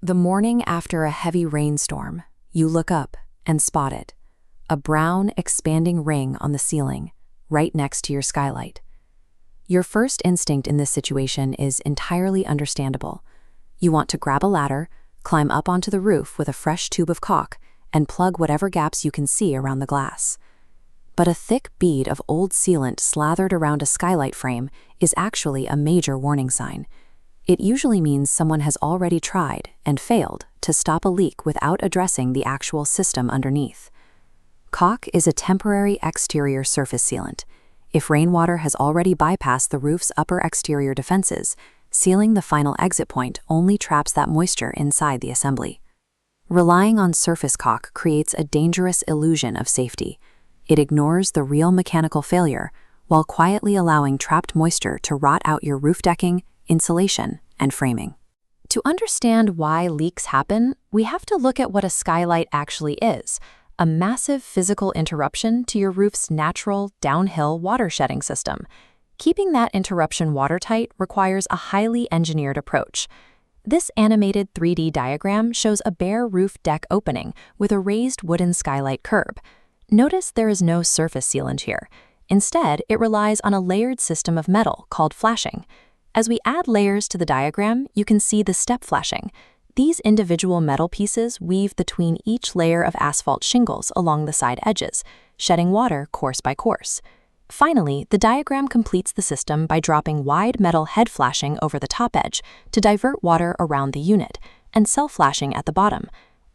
The morning after a heavy rainstorm, you look up and spot it. A brown, expanding ring on the ceiling, right next to your skylight. Your first instinct in this situation is entirely understandable. You want to grab a ladder, climb up onto the roof with a fresh tube of caulk, and plug whatever gaps you can see around the glass. But a thick bead of old sealant slathered around a skylight frame is actually a major warning sign. It usually means someone has already tried and failed to stop a leak without addressing the actual system underneath. Caulk is a temporary exterior surface sealant. If rainwater has already bypassed the roof's upper exterior defenses, sealing the final exit point only traps that moisture inside the assembly. Relying on surface caulk creates a dangerous illusion of safety. It ignores the real mechanical failure while quietly allowing trapped moisture to rot out your roof decking, insulation, and framing. To understand why leaks happen, we have to look at what a skylight actually is: a massive physical interruption to your roof's natural downhill water shedding system. Keeping that interruption watertight requires a highly engineered approach. This animated 3D diagram shows a bare roof deck opening with a raised wooden skylight curb. Notice there is no surface sealant here. Instead, it relies on a layered system of metal called flashing. As we add layers to the diagram, you can see the step flashing. These individual metal pieces weave between each layer of asphalt shingles along the side edges, shedding water course by course. Finally, the diagram completes the system by dropping wide metal head flashing over the top edge to divert water around the unit, and self-flashing at the bottom.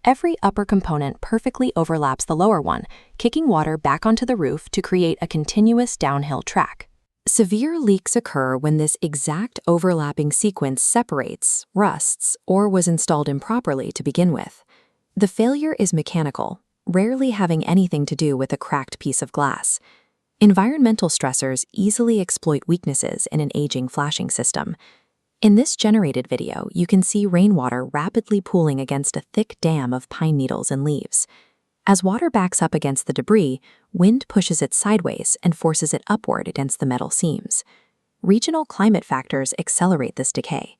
Every upper component perfectly overlaps the lower one, kicking water back onto the roof to create a continuous downhill track. Severe leaks occur when this exact overlapping sequence separates, rusts, or was installed improperly to begin with. The failure is mechanical, rarely having anything to do with a cracked piece of glass. Environmental stressors easily exploit weaknesses in an aging flashing system. In this generated video, you can see rainwater rapidly pooling against a thick dam of pine needles and leaves. As water backs up against the debris, wind pushes it sideways and forces it upward against the metal seams. Regional climate factors accelerate this decay.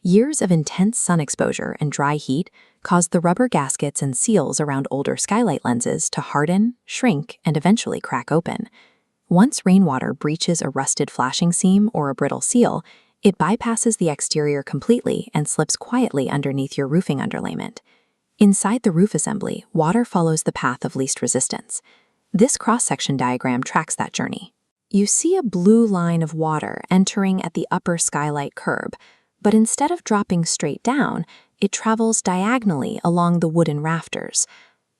Years of intense sun exposure and dry heat caused the rubber gaskets and seals around older skylight lenses to harden, shrink, and eventually crack open. Once rainwater breaches a rusted flashing seam or a brittle seal, it bypasses the exterior completely and slips quietly underneath your roofing underlayment. Inside the roof assembly, water follows the path of least resistance. This cross-section diagram tracks that journey. You see a blue line of water entering at the upper skylight curb, but instead of dropping straight down, it travels diagonally along the wooden rafters.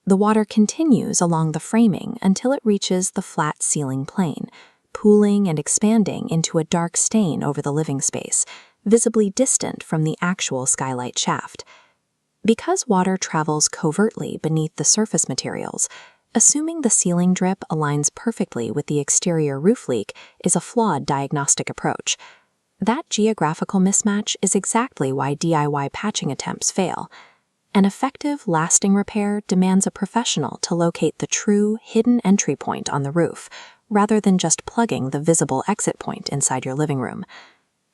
The water continues along the framing until it reaches the flat ceiling plane, pooling and expanding into a dark stain over the living space, visibly distant from the actual skylight shaft. Because water travels covertly beneath the surface materials, assuming the ceiling drip aligns perfectly with the exterior roof leak is a flawed diagnostic approach. That geographical mismatch is exactly why DIY patching attempts fail. An effective, lasting repair demands a professional to locate the true, hidden entry point on the roof, rather than just plugging the visible exit point inside your living room.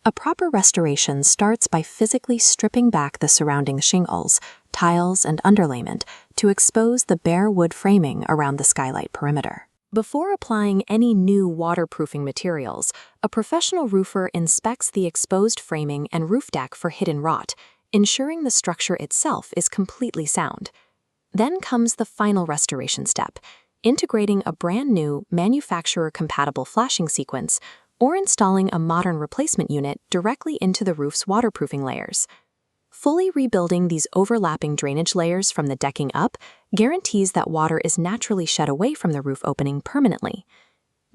A proper restoration starts by physically stripping back the surrounding shingles, tiles, and underlayment to expose the bare wood framing around the skylight perimeter. Before applying any new waterproofing materials, a professional roofer inspects the exposed framing and roof deck for hidden rot, ensuring the structure itself is completely sound. Then comes the final restoration step, integrating a brand new, manufacturer-compatible flashing sequence or installing a modern replacement unit directly into the roof's waterproofing layers. Fully rebuilding these overlapping drainage layers from the decking up guarantees that water is naturally shed away from the roof opening permanently.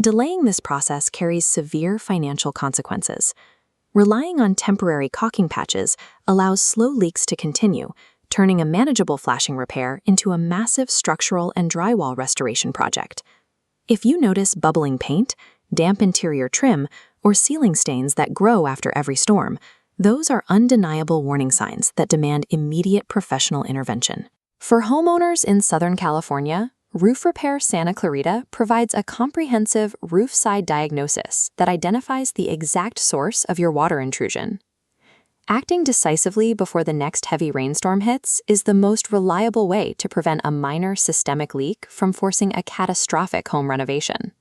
Delaying this process carries severe financial consequences. Relying on temporary caulking patches allows slow leaks to continue, turning a manageable flashing repair into a massive structural and drywall restoration project. If you notice bubbling paint, damp interior trim, or ceiling stains that grow after every storm, those are undeniable warning signs that demand immediate professional intervention. For homeowners in Southern California, Roof Repair Santa Clarita provides a comprehensive roof side diagnosis that identifies the exact source of your water intrusion. Acting decisively before the next heavy rainstorm hits is the most reliable way to prevent a minor systemic leak from forcing a catastrophic home renovation.